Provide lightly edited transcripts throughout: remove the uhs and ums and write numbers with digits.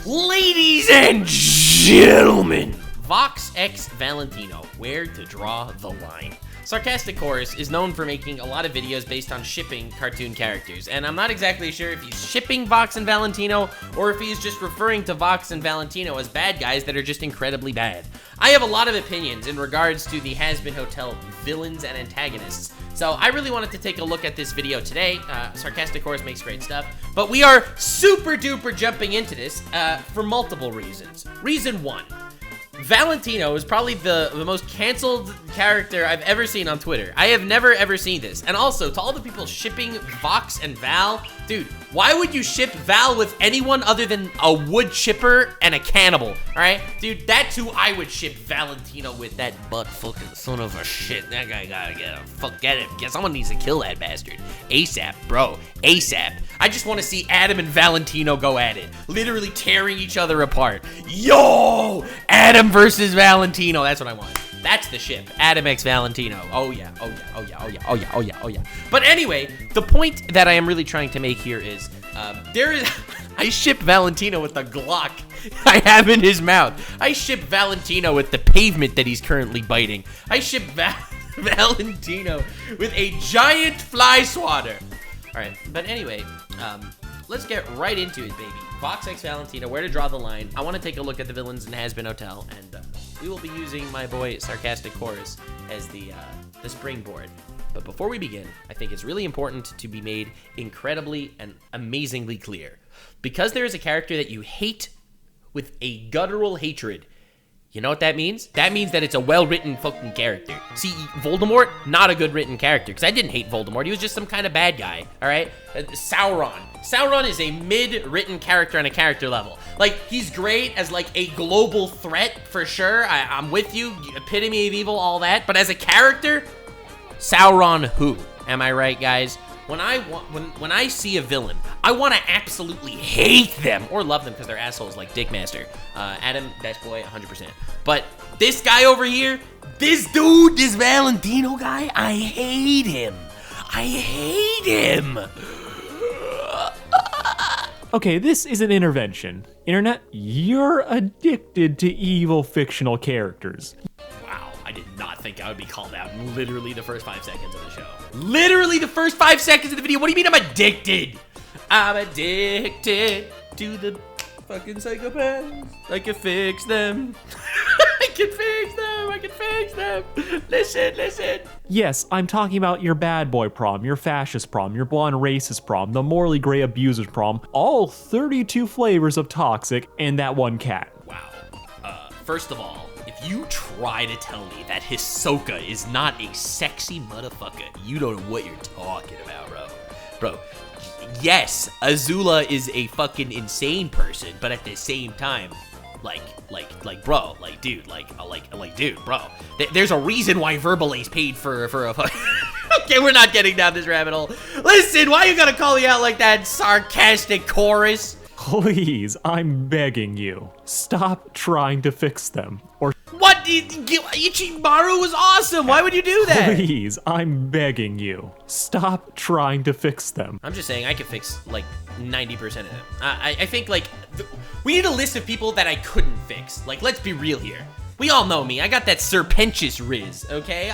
Ladies and gentlemen, Vox x Valentino, where to draw the line. Sarcastic Chorus is known for making a lot of videos based on shipping cartoon characters, and I'm not exactly sure if he's shipping Vox and Valentino, or if he's just referring to Vox and Valentino as bad guys that are just incredibly bad. I have a lot of opinions in regards to the Hazbin Hotel villains and antagonists, so I really wanted to take a look at this video today. Sarcastic Chorus makes great stuff, but we are super duper jumping into this for multiple reasons. Reason one. Valentino is probably the most canceled character I've ever seen on Twitter. I have never ever seen this. And also, to all the people shipping Vox and Val, dude, why would you ship Val with anyone other than a wood chipper and a cannibal, all right? Dude, that's who I would ship Valentino with, that butt fucking son of a shit. That guy gotta get him. Someone needs to kill that bastard. ASAP, bro, ASAP. I just want to see Adam and Valentino go at it, literally tearing each other apart. Yo, Adam versus Valentino, that's what I want. That's the ship, Adam x Valentino. Oh yeah, oh yeah, oh yeah, oh yeah, oh yeah, oh yeah, oh yeah. But anyway, the point that I am really trying to make here is, I ship Valentino with the Glock I have in his mouth. I ship Valentino with the pavement that he's currently biting. I ship Valentino with a giant fly swatter. All right, but anyway, let's get right into it, baby. Vox x Valentino, where to draw the line. I want to take a look at the villains in Hazbin Hotel, and we will be using my boy Sarcastic Chorus as the springboard. But before we begin, I think it's really important to be made incredibly and amazingly clear. Because there is a character that you hate with a guttural hatred, you know what that means? That means that it's a well-written fucking character. See, Voldemort, not a good written character, because I didn't hate Voldemort. He was just some kind of bad guy, all right? Sauron. Sauron is a mid-written character on a character level. Like, he's great as, like, a global threat, for sure. I'm with you, epitome of evil, all that. But as a character, Sauron who? Am I right, guys? When I see a villain, I want to absolutely hate them or love them because they're assholes like Dickmaster. Adam, best boy, 100%. But this guy over here, this dude, this Valentino guy, I hate him. I hate him. Okay, this is an intervention. Internet, you're addicted to evil fictional characters. I did not think I would be called out in literally the first 5 seconds of the show. Literally the first 5 seconds of the video. What do you mean I'm addicted? I'm addicted to the fucking psychopaths. I can fix them. I can fix them. I can fix them. Listen. Yes, I'm talking about your bad boy prom, your fascist prom, your blonde racist prom, the morally gray abusers prom, all 32 flavors of toxic, and that one cat. Wow. First of all, if you try to tell me that Hisoka is not a sexy motherfucker, you don't know what you're talking about, bro. Bro, yes, Azula is a fucking insane person, but at the same time, bro, dude, bro. There's a reason why Verbalace paid for a fucking... Okay, we're not getting down this rabbit hole. Listen, why you gotta call me out like that, Sarcastic Chorus? Please, I'm begging you, stop trying to fix them. Or what? Ichimaru was awesome. Why would you do that? Please, I'm begging you, stop trying to fix them. I'm just saying I could fix like 90% of them. I think like we need a list of people that I couldn't fix. Like, let's be real here. We all know me. I got that serpentious riz, okay?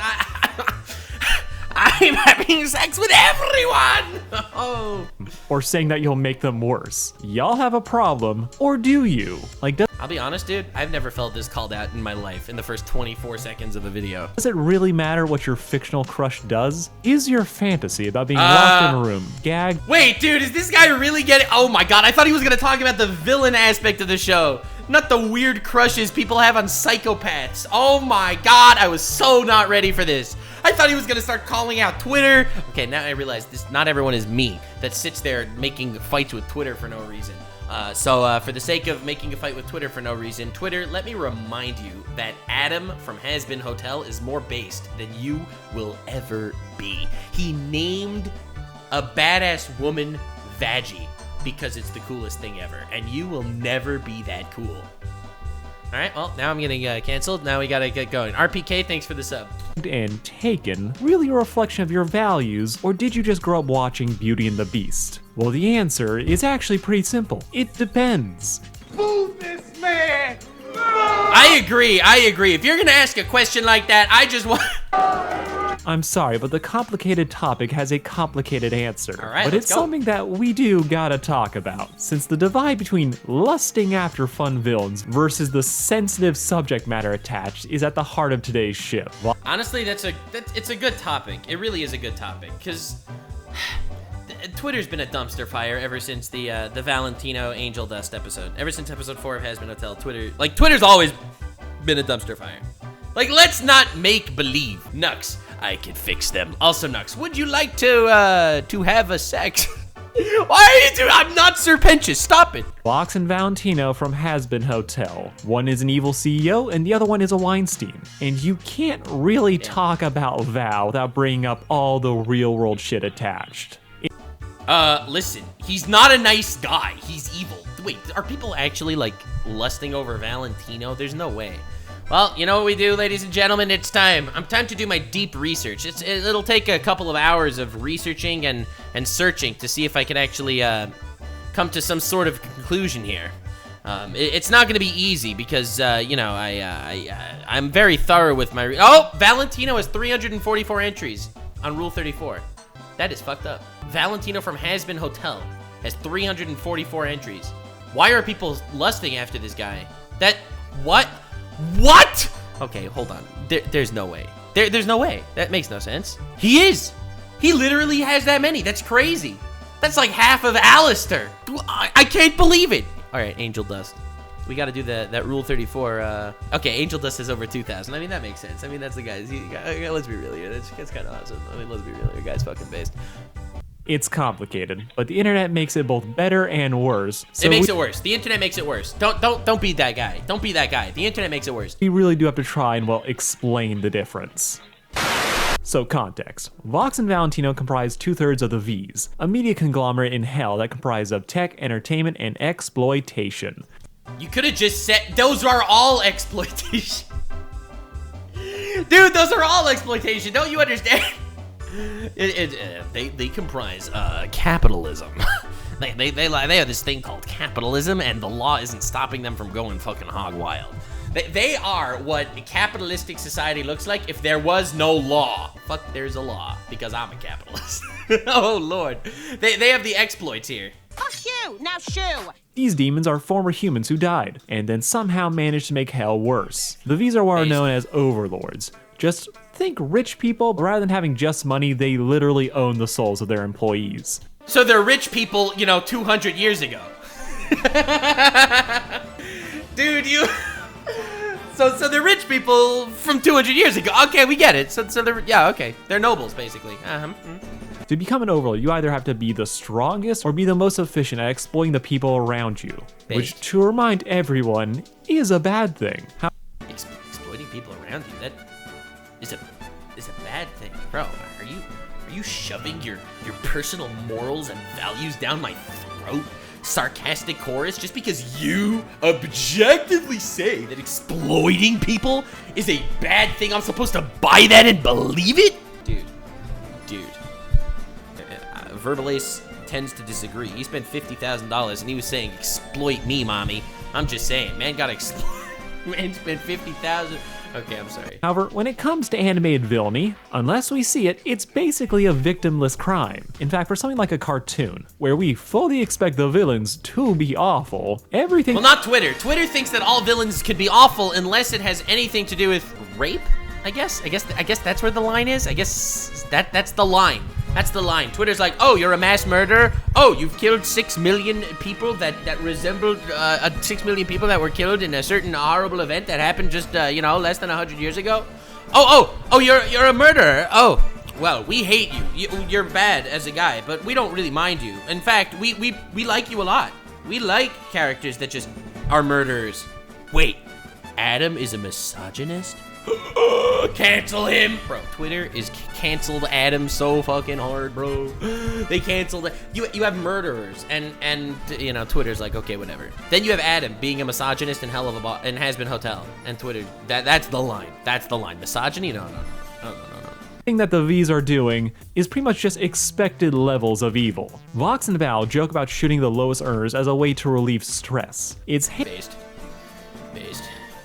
I'm having sex with everyone! Oh. Or saying that you'll make them worse. Y'all have a problem, or do you? Like, I'll be honest, dude, I've never felt this called out in my life in the first 24 seconds of a video. Does it really matter what your fictional crush does? Is your fantasy about being locked in a room, gagged? Wait, dude, is this guy really getting... Oh my god, I thought he was gonna talk about the villain aspect of the show. Not the weird crushes people have on psychopaths. Oh my god, I was so not ready for this. I thought he was gonna start calling out Twitter. Okay, now I realize this. Not everyone is me that sits there making fights with Twitter for no reason. So for the sake of making a fight with Twitter for no reason, Twitter, let me remind you that Adam from Hazbin Hotel is more based than you will ever be. He named a badass woman Vaggie because it's the coolest thing ever, and you will never be that cool. All right, well, now I'm getting canceled. Now we gotta get going. RPK, thanks for the sub. And taken really a reflection of your values, or did you just grow up watching Beauty and the Beast? Well, the answer is actually pretty simple. It depends. fooled this man. I agree. If you're gonna ask a question like that, I just want... I'm sorry, but the complicated topic has a complicated answer. All right, but let's it's go. something that we do gotta talk about, since the divide between lusting after fun villains versus the sensitive subject matter attached is at the heart of today's ship. Honestly, it's a good topic. It really is a good topic, because Twitter's been a dumpster fire ever since the Valentino Angel Dust episode. Ever since episode 4 of Hazbin Hotel, Twitter's always been a dumpster fire. Like, let's not make believe. Nux, I can fix them. Also, Nux, would you like to have a sex? Why are you doing? I'm not Serpentious. Stop it. Vox and Valentino from Hazbin Hotel. One is an evil CEO and the other one is a Weinstein. And you can't really talk about Val without bringing up all the real world shit attached. Listen, he's not a nice guy. He's evil. Wait, are people actually, like, lusting over Valentino? There's no way. Well, you know what we do, ladies and gentlemen? It's time. Time to do my deep research. It'll take a couple of hours of researching and searching to see if I can actually come to some sort of conclusion here. It's not gonna be easy because you know, I'm very thorough with my. Oh, Valentino has 344 entries on Rule 34. That is fucked up. Valentino from Hazbin Hotel has 344 entries. Why are people lusting after this guy? What? Okay, hold on. There's no way. There's no way. That makes no sense. He is. He literally has that many. That's crazy. That's like half of Alastor. I can't believe it. All right, Angel Dust. We got to do that Rule 34. Okay, Angel Dust is over 2,000. I mean, that makes sense. I mean, that's the guy's. Let's be real here. That's kind of awesome. I mean, let's be real here. Guy's fucking based. It's complicated, but the internet makes it both better and worse. So it makes it worse. The internet makes it worse. Don't be that guy. Don't be that guy. The internet makes it worse. We really do have to try and, well, explain the difference. So, context. Vox and Valentino comprise 2/3 of the V's, a media conglomerate in hell that comprises of tech, entertainment, and exploitation. You could have just said those are all exploitation. Dude, those are all exploitation. Don't you understand? They comprise capitalism. they have this thing called capitalism, and the law isn't stopping them from going fucking hog wild. They are what a capitalistic society looks like if there was no law. Fuck, there's a law because I'm a capitalist. Oh lord, they have the exploits here. Fuck you! Now shoo! These demons are former humans who died, and then somehow managed to make hell worse. The V's are what are known as Overlords. Just think rich people, rather than having just money, they literally own the souls of their employees. So they're rich people, you know, 200 years ago. Dude, So they're rich people from 200 years ago. Okay, we get it. So they're, yeah, okay. They're nobles, basically. To become an Overlord, you either have to be the strongest or be the most efficient at exploiting the people around you. Which, to remind everyone, is a bad thing. Exploiting people around you, that is a bad thing. Bro, are you shoving your personal morals and values down my throat? Sarcastic chorus, just because you objectively say that exploiting people is a bad thing, I'm supposed to buy that and believe it? Dude. Verbalace tends to disagree. He spent $50,000 and he was saying, exploit me, mommy. I'm just saying, man got exploited. Man spent $50,000. Okay, I'm sorry. However, when it comes to animated villainy, unless we see it, it's basically a victimless crime. In fact, for something like a cartoon, where we fully expect the villains to be awful, everything— Well, not Twitter. Twitter thinks that all villains could be awful unless it has anything to do with rape, I guess that's where the line is. I guess that's the line. That's the line. Twitter's like, oh, you're a mass murderer. Oh, you've killed 6 million people that resembled 6 million people that were killed in a certain horrible event that happened just you know, less than 100 years ago. Oh, you're a murderer. Oh, well, we hate you. You're bad as a guy, but we don't really mind you. In fact, we like you a lot. We like characters that just are murderers. Wait, Adam is a misogynist? Cancel him, bro. Twitter is canceled Adam so fucking hard, bro. They canceled it. You have murderers, and you know, Twitter's like, okay, whatever. Then you have Adam being a misogynist and hell of a and Hazbin Hotel, and Twitter. That's the line. That's the line. Misogyny? No. thing that the V's are doing is pretty much just expected levels of evil. Vox and Val joke about shooting the lowest earners as a way to relieve stress. It's Based.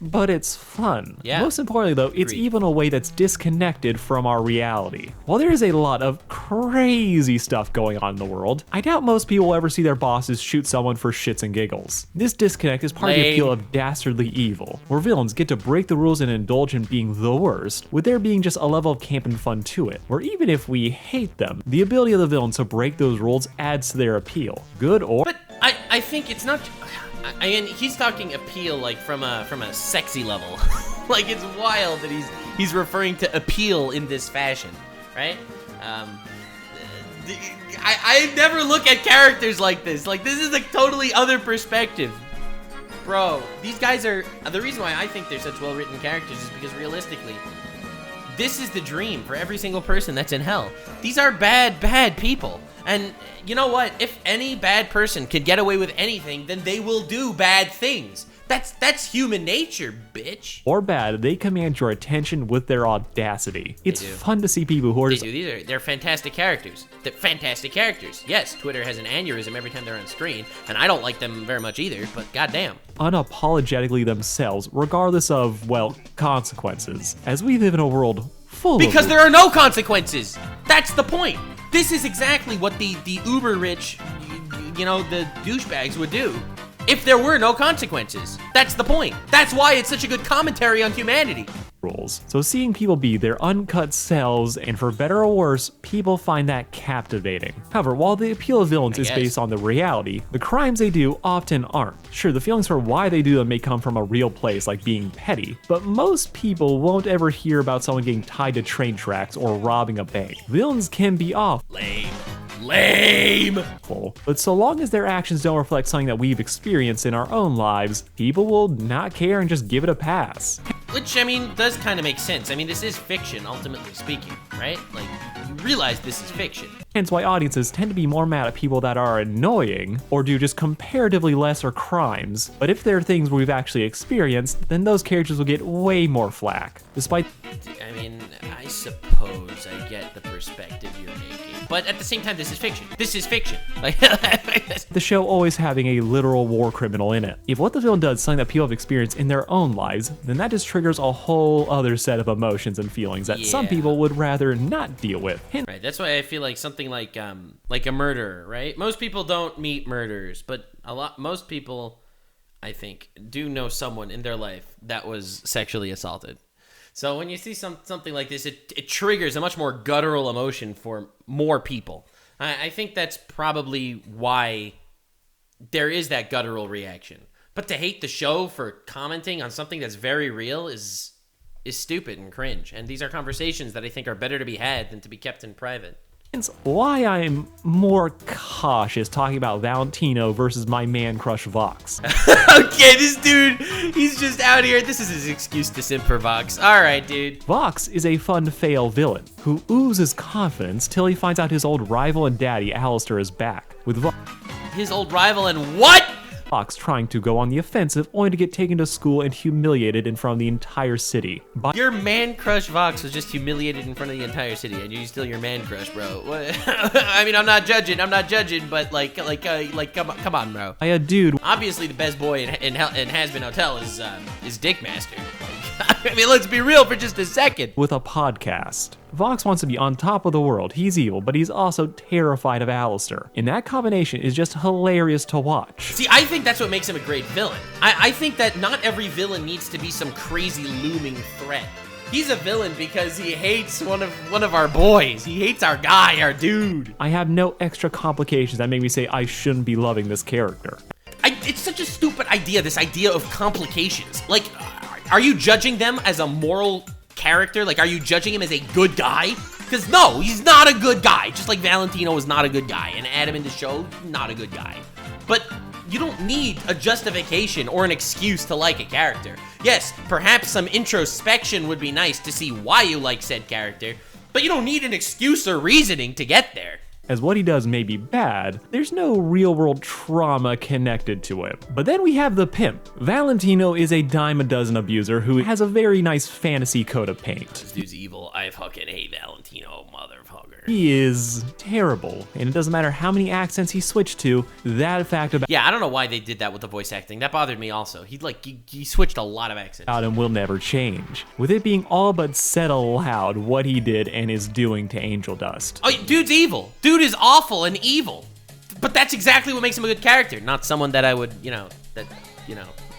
but it's fun. Yeah. Most importantly though, it's Agreed. even a way that's disconnected from our reality. While there is a lot of crazy stuff going on in the world, I doubt most people will ever see their bosses shoot someone for shits and giggles. This disconnect is part of the appeal of dastardly evil, where villains get to break the rules and indulge in being the worst, with there being just a level of camp and fun to it, where even if we hate them, the ability of the villains to break those rules adds to their appeal. Good or But I think it's not. I mean, he's talking appeal like from a sexy level. Like it's wild that he's referring to appeal in this fashion, right? I never look at characters like this. Like this is a totally other perspective, bro. These guys are the reason why I think they're such well-written characters is because realistically, this is the dream for every single person that's in hell. These are bad people. And you know what? If any bad person could get away with anything, then they will do bad things. That's human nature, bitch. or bad, they command your attention with their audacity. It's do. fun to see people who are They just do. They're fantastic characters. They're fantastic characters. Yes, Twitter has an aneurysm every time they're on screen, and I don't like them very much either, but goddamn. unapologetically themselves, regardless of, well, consequences. As we live in a world full Because of there are no consequences. That's the point. This is exactly what the uber rich, you know, the douchebags would do if there were no consequences. That's the point. That's why it's such a good commentary on humanity. rules. So seeing people be their uncut selves, and for better or worse, people find that captivating. However, while the appeal of villains is guess. based on the reality, the crimes they do often aren't. Sure, the feelings for why they do them may come from a real place, like being petty, but most people won't ever hear about someone getting tied to train tracks or robbing a bank. Villains can be awful, Lame. but so long as their actions don't reflect something that we've experienced in our own lives, people will not care and just give it a pass. Which, I mean, does kind of make sense. I mean, this is fiction, ultimately speaking, right? Like, you realize this is fiction. Hence why audiences tend to be more mad at people that are annoying or do just comparatively lesser crimes. But if they're things we've actually experienced, then those characters will get way more flack. Despite I mean, I suppose I get the perspective you're making. But at the same time, this is fiction. This is fiction. Like, the show always having a literal war criminal in it. If what the villain does is something that people have experienced in their own lives, then that just triggers a whole other set of emotions and feelings that some Yeah. people would rather not deal with. Hence, right, that's why I feel like something like a murderer, right? Most people don't meet murderers, but most people, I think, do know someone in their life that was sexually assaulted. So when you see something like this, it triggers a much more guttural emotion for more people. I think that's probably why there is that guttural reaction. But to hate the show for commenting on something that's very real is stupid and cringe. And these are conversations that I think are better to be had than to be kept in private. why I'm more cautious talking about Valentino versus my man crush Vox. Okay, this dude, he's just out here. This is his excuse to simp for Vox. All right, dude. Vox is a fun fail villain who oozes confidence till he finds out his old rival and daddy Alastor is back, with His old rival and what? Vox trying to go on the offensive only to get taken to school and humiliated in front of the entire city. Your man crush Vox was just humiliated in front of the entire city, and you're still your man crush, bro. What? I mean, I'm not judging, but like, come on, bro. By a dude Obviously, the best boy in Hazbin Hotel is Dickmaster. I mean, let's be real for just a second. with a podcast. Vox wants to be on top of the world. He's evil, but he's also terrified of Alastor. And that combination is just hilarious to watch. See, I think that's what makes him a great villain. I think that not every villain needs to be some crazy looming threat. He's a villain because he hates one of our boys. He hates our guy, our dude. I have no extra complications that make me say I shouldn't be loving this character. It's such a stupid idea, this idea of complications. Like, are you judging them as a moral character? Like, are you judging him as a good guy? Because no, he's not a good guy. Just like Valentino was not a good guy. And Adam in the show, not a good guy. But you don't need a justification or an excuse to like a character. Yes, perhaps some introspection would be nice to see why you like said character, but you don't need an excuse or reasoning to get there. As what he does may be bad, there's no real-world trauma connected to it. But then we have the pimp. Valentino is a dime-a-dozen abuser who has a very nice fantasy coat of paint. This dude's evil. I fucking hate Valentino, motherfucker. He is terrible, and it doesn't matter how many accents he switched to, that fact about Yeah, I don't know why they did that with the voice acting. That bothered me also. He switched a lot of accents. him will never change, with it being all but said aloud what he did and is doing to Angel Dust. Oh, dude's evil. Dude is awful and evil. But that's exactly what makes him a good character. Not someone that I would,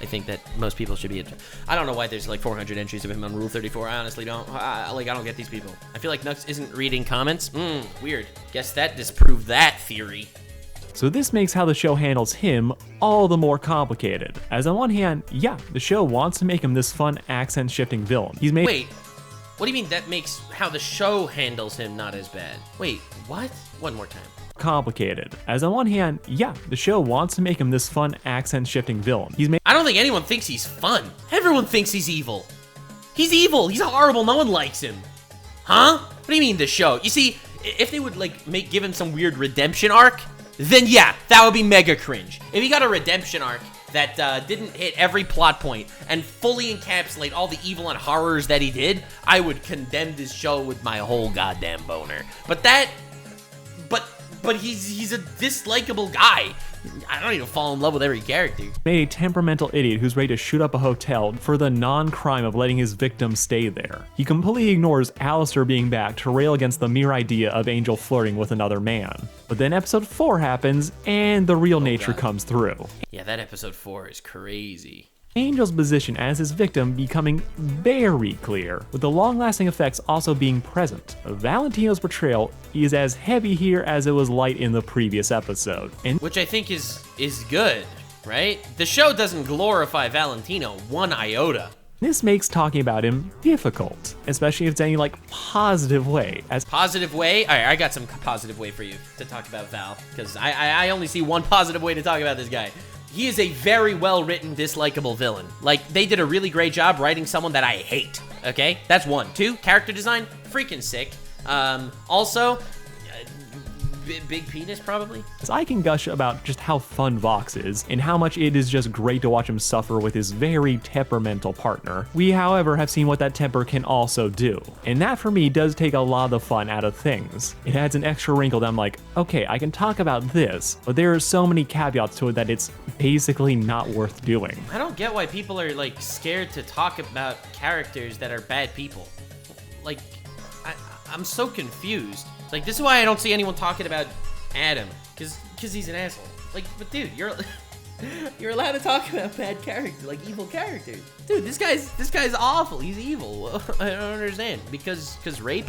I think that most people should be. I don't know why there's like 400 entries of him on Rule 34. I honestly don't. I don't get these people. I feel like Nux isn't reading comments. Weird. Guess that disproved that theory. So this makes how the show handles him all the more complicated. As on one hand, yeah, the show wants to make him this fun accent-shifting villain. Wait, what do you mean that makes how the show handles him not as bad? Wait, what? One more time. Complicated. As on one hand, yeah, the show wants to make him this fun accent-shifting villain. I don't think anyone thinks he's fun. Everyone thinks he's evil. He's evil. He's horrible. No one likes him. Huh? What do you mean the show? You see, if they would give him some weird redemption arc, then yeah, that would be mega cringe. If he got a redemption arc that didn't hit every plot point and fully encapsulate all the evil and horrors that he did, I would condemn this show with my whole goddamn boner. But he's a dislikable guy. I don't even fall in love with every character. Made a temperamental idiot who's ready to shoot up a hotel for the non-crime of letting his victim stay there. He completely ignores Alastor being back to rail against the mere idea of Angel flirting with another man. But then episode 4 happens, and the real nature comes through. Yeah, that episode 4 is crazy. Angel's position as his victim becoming very clear, with the long-lasting effects also being present. Valentino's portrayal is as heavy here as it was light in the previous episode, and which I think is good, right? The show doesn't glorify Valentino one iota. this makes talking about him difficult, especially if it's any positive way. Positive way? All right, I got some positive way for you to talk about Val, because I only see one positive way to talk about this guy. He is a very well-written, dislikable villain. They did a really great job writing someone that I hate, okay? That's 1. 2, character design, freaking sick. Also, big penis, probably. I can gush about just how fun Vox is, and how much it is just great to watch him suffer with his very temperamental partner. We, however, have seen what that temper can also do, and that for me does take a lot of the fun out of things. It adds an extra wrinkle that I'm like, okay, I can talk about this, but there are so many caveats to it that it's basically not worth doing. I don't get why people are scared to talk about characters that are bad people. I'm so confused. This is why I don't see anyone talking about Adam, because he's an asshole. But dude, you're allowed to talk about bad characters, evil characters. Dude, this guy's awful. He's evil. I don't understand. Because rape?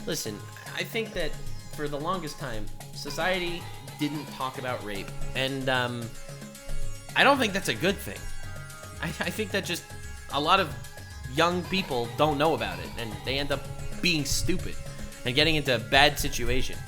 Listen, I think that for the longest time, society didn't talk about rape, and I don't think that's a good thing. I think that just a lot of young people don't know about it, and they end up being stupid and getting into a bad situation.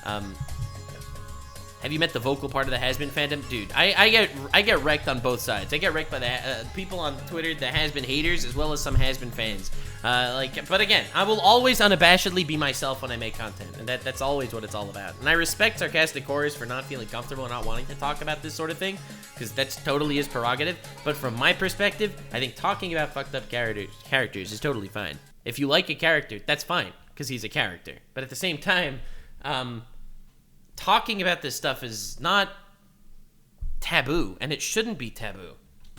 Have you met the vocal part of the Hazbin fandom? Dude, I get wrecked on both sides. I get wrecked by the people on Twitter, the Hazbin haters, as well as some Hazbin fans. But again, I will always unabashedly be myself when I make content, and that's always what it's all about. And I respect Sarcastic Chorus for not feeling comfortable and not wanting to talk about this sort of thing, because that's totally his prerogative. But from my perspective, I think talking about fucked up characters is totally fine. If you like a character, that's fine, because he's a character. But at the same time, talking about this stuff is not taboo, and it shouldn't be taboo.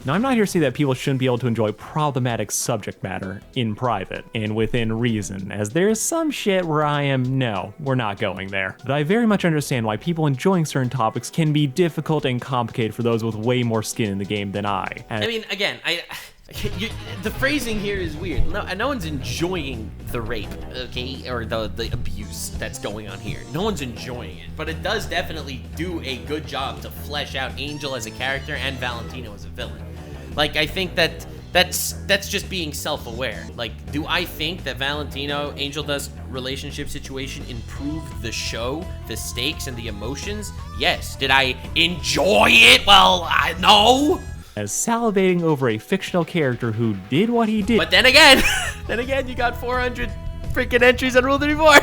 Now, I'm not here to say that people shouldn't be able to enjoy problematic subject matter in private and within reason, as there is some shit where no, we're not going there. But I very much understand why people enjoying certain topics can be difficult and complicated for those with way more skin in the game than I. I mean, again, the phrasing here is weird. No one's enjoying the rape, okay, or the abuse that's going on here. No one's enjoying it, but it does definitely do a good job to flesh out Angel as a character and Valentino as a villain. I think that's just being self-aware. Do I think that Valentino Angel Dust relationship situation improved the show, the stakes, and the emotions? Yes. Did I enjoy it? Well, no. As salivating over a fictional character who did what he did. But then again, you got 400 freaking entries on Rule 34.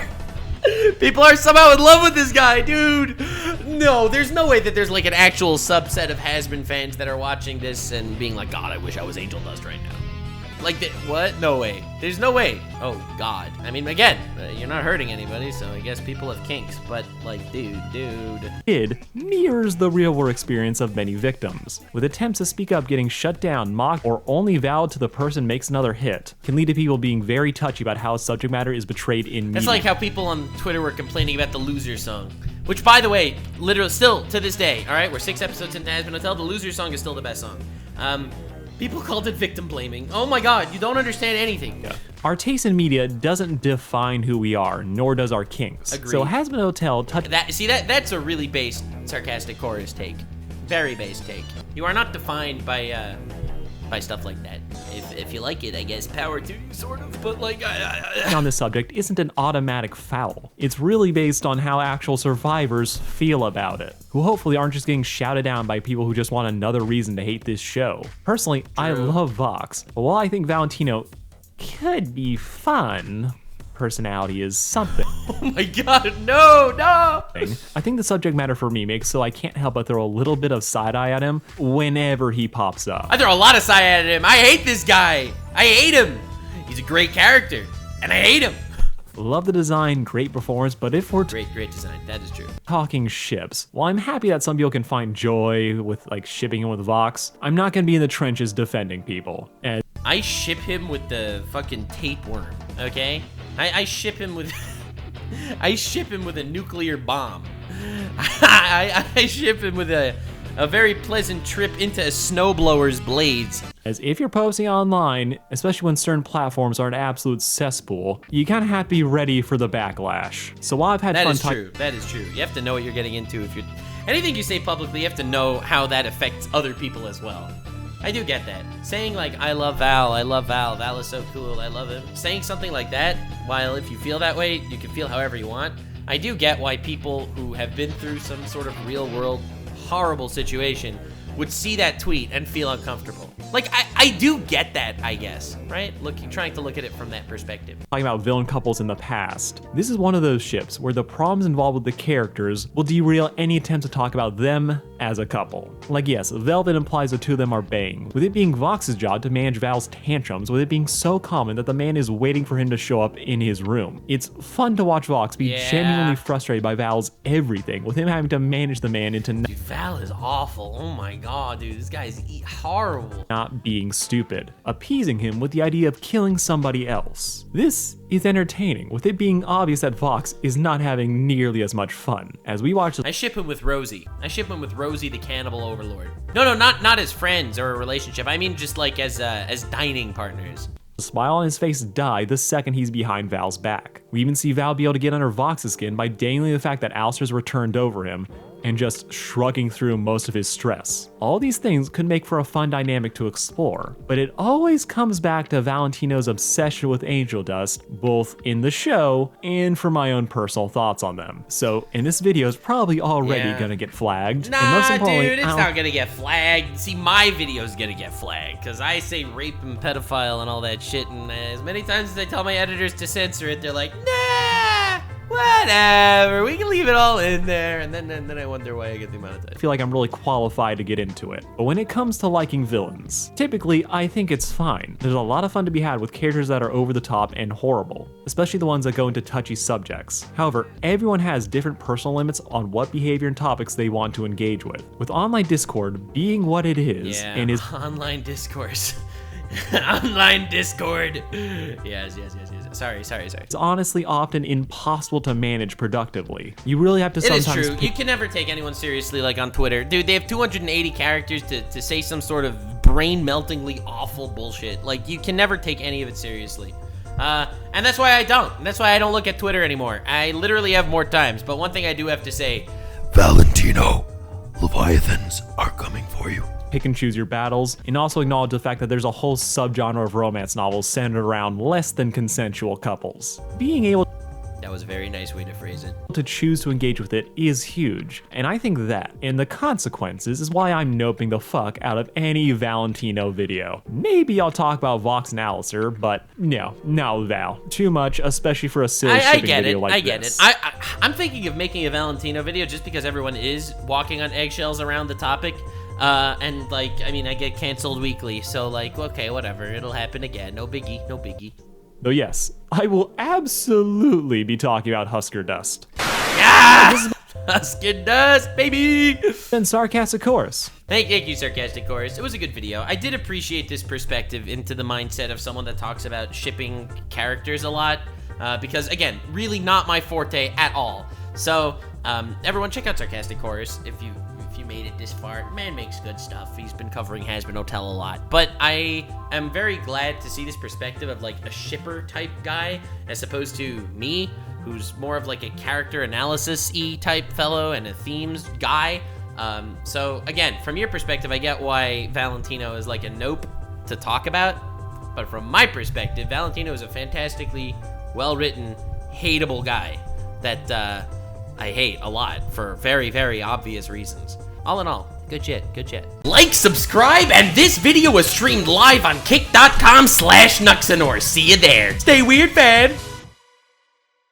People are somehow in love with this guy, dude. No, there's no way that there's like an actual subset of Hazbin fans that are watching this and being like, God, I wish I was Angel Dust right now. Like, what? No way. There's no way. Oh, God. I mean, again, you're not hurting anybody, so I guess people have kinks. But, like, dude. It mirrors the real-world experience of many victims, with attempts to speak up getting shut down, mocked, or only valid till the person makes another hit, can lead to people being very touchy about how subject matter is betrayed in media. That's like how people on Twitter were complaining about the Loser song. Which, by the way, literally, still, to this day, all right? We're 6 episodes into Hazbin Hotel. The Loser song is still the best song. People called it victim blaming. Oh my God, you don't understand anything. Yeah. Our taste in media doesn't define who we are, nor does our kinks. Agreed. So Hazbin Hotel that's a really base, sarcastic chorus take. Very base take. You are not defined by stuff like that. If you like it, I guess power to you, sort of. But like, on this subject isn't an automatic foul. It's really based on how actual survivors feel about it, who hopefully aren't just getting shouted down by people who just want another reason to hate this show. Personally, I love Vox, but while I think Valentino could be fun, personality is something. Oh my God, no. I think the subject matter for me makes so I can't help but throw a little bit of side-eye at him whenever he pops up. I throw a lot of side at him. I hate this guy. I hate him. He's a great character, and I hate him. Love the design, great performance, but if we're great design, that is true. Talking ships, while I'm happy that some people can find joy with like shipping him with Vox, I'm not gonna be in the trenches defending people. And I ship him with the fucking tapeworm, okay? I ship him with I ship him with a nuclear bomb. I ship him with a very pleasant trip into a snowblower's blades. As if you're posting online, especially when certain platforms are an absolute cesspool, you kind of have to be ready for the backlash. So while I've had fun talking— That is true. You have to know what you're getting into. If you're anything you say publicly, you have to know how that affects other people as well. I do get that. Saying like, I love Val is so cool, I love him. Saying something like that, while if you feel that way, you can feel however you want. I do get why people who have been through some sort of real world horrible situation would see that tweet and feel uncomfortable. Like, I do get that, I guess, right? Trying to look at it from that perspective. Talking about villain couples in the past, this is one of those ships where the problems involved with the characters will derail any attempt to talk about them as a couple. Like, yes, Velvet implies the two of them are banging, with it being Vox's job to manage Val's tantrums, with it being so common that the man is waiting for him to show up in his room. It's fun to watch Vox be genuinely frustrated by Val's everything, with him having to manage the man into Dude, Val is awful. Oh my God, dude, this guy is horrible. Not being stupid, appeasing him with the idea of killing somebody else. This is entertaining, with it being obvious that Vox is not having nearly as much fun. As we watch— I ship him with Rosie. I ship him with Rosie the cannibal overlord. No, not as friends or a relationship. I mean just like as dining partners. The smile on his face die the second he's behind Val's back. We even see Val be able to get under Vox's skin by dangling the fact that Alastor's returned over him and just shrugging through most of his stress. All these things could make for a fun dynamic to explore, but it always comes back to Valentino's obsession with Angel Dust, both in the show and for my own personal thoughts on them. So, and this video is probably already gonna get flagged. Nah, dude, it's not gonna get flagged. See, my video's gonna get flagged, because I say rape and pedophile and all that shit, and as many times as I tell my editors to censor it, they're like, nah, whatever, we can leave it all in there, and then I wonder why I get demonetized. I feel like I'm really qualified to get into it. But when it comes to liking villains, typically I think it's fine. There's a lot of fun to be had with characters that are over the top and horrible, especially the ones that go into touchy subjects. However, everyone has different personal limits on what behavior and topics they want to engage with. With online Discord being what it is, and is online discourse. Online Discord. Yes. Sorry. It's honestly often impossible to manage productively. You really have to sometimes— It is true. You can never take anyone seriously, like on Twitter. Dude, they have 280 characters to say some sort of brain-meltingly awful bullshit. Like, you can never take any of it seriously. And that's why I don't. And that's why I don't look at Twitter anymore. I literally have more times. But one thing I do have to say, Valentino, Leviathans are coming for you. Pick and choose your battles, and also acknowledge the fact that there's a whole subgenre of romance novels centered around less than consensual couples. Being able— That was a very nice way to phrase it. To choose to engage with it is huge. And I think that, and the consequences, is why I'm noping the fuck out of any Valentino video. Maybe I'll talk about Vox and Alastor, but no, Val. Too much, especially for a silly shipping video like this. I get it. I'm thinking of making a Valentino video just because everyone is walking on eggshells around the topic. And like, I mean, I get canceled weekly, so like, okay, whatever, it'll happen again. No biggie, no biggie. Though yes, I will absolutely be talking about Husker Dust. Yeah! Husker Dust, baby! And Sarcastic Chorus. Thank you, Sarcastic Chorus. It was a good video. I did appreciate this perspective into the mindset of someone that talks about shipping characters a lot, because, again, really not my forte at all. So, everyone check out Sarcastic Chorus if you made it this far. Man makes good stuff. He's been covering Hazbin Hotel a lot. But I am very glad to see this perspective of like a shipper type guy as opposed to me, who's more of like a character analysis-y type fellow and a themes guy. So again, from your perspective, I get why Valentino is like a nope to talk about. But from my perspective, Valentino is a fantastically well-written, hateable guy that I hate a lot for very, very obvious reasons. All in all, good shit, good shit. Like, subscribe, and this video was streamed live on kick.com/Nuxanor. See you there. Stay weird, fam.